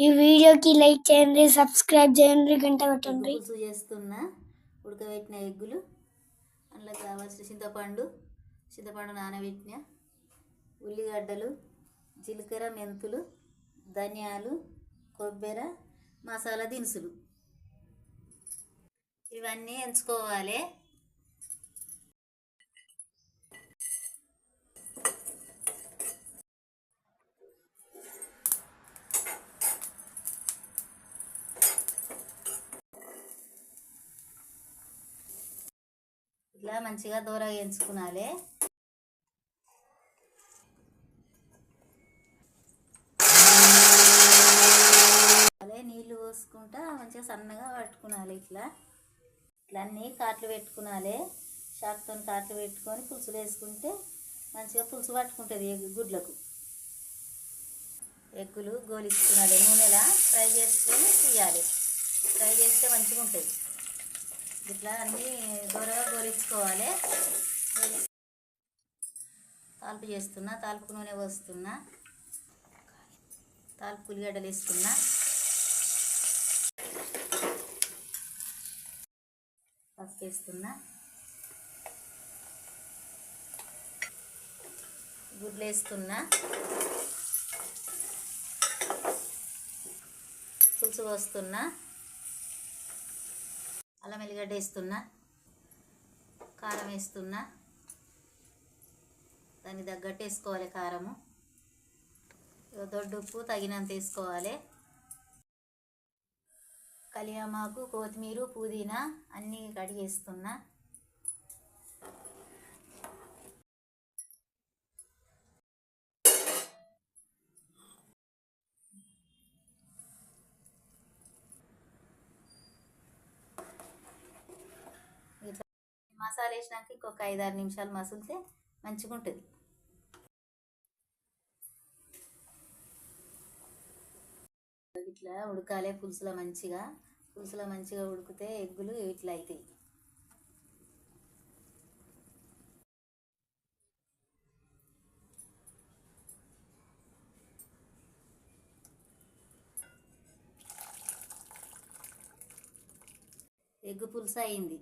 ఈ వీడియోకి లైక్ చేయండి, సబ్స్క్రైబ్ చేయండి, గంట కొట్టండి. పులుసు చేస్తున్నా. ఉడకబెట్టిన ఎగ్గులు, అందులో కావాల్సిన చింతపండు నానబెట్టిన, ఉల్లిగడ్డలు, జీలకర్ర, మెంతులు, ధనియాలు, కొబ్బరి, మసాలా దినుసులు ఇవన్నీ ఎంచుకోవాలి. ఇట్లా మంచిగా దూరగా ఎంచుకోవాలి. నీళ్ళు పోసుకుంటా మంచిగా సన్నగా పట్టుకోవాలి. ఇట్లా అన్నీ కాట్లు పెట్టుకోవాలి. షాక్తో కాట్లు పెట్టుకొని పులుసులు వేసుకుంటే మంచిగా పులుసు పట్టుకుంటుంది గుడ్లకు. ఎగ్గులు గోలించుకోవాలి. నూనెలా ఫ్రై చేసుకొని తీయాలి. ఫ్రై చేస్తే మంచిగా ఉంటుంది. ఇట్లా అన్నీ దూరగా గోలించుకోవాలి. తాల్పు చేస్తున్నా. తాల్పు నూనె పోస్తున్నా. తాల్పు ఉల్లిగడ్డలు వేస్తున్నా. పసుపు వేస్తున్నా. గుడ్లు వేస్తున్నా. పులుసు పోస్తున్నా. అల్లం ఎల్లిగడ్డ వేస్తున్నా. కారం వేస్తున్నా. దానికి తగ్గట్టు వేసుకోవాలి కారము. దొడ్డు ఉప్పు తగినంత వేసుకోవాలి. కలియామాకు, కొత్తిమీర, పుదీనా అన్నీ కడిగేస్తున్నా. ఇట్లా మసాలా వేసినాక ఇంకొక 5-6 నిమిషాలు మసులితే మంచిగా ఉంటుంది. ఇట్లా ఉడకాలి. పులుసులో మంచిగా ఉడికితే ఎగ్గులు ఇట్లా అవుతాయి. ఎగ్గు పులుసు అయింది.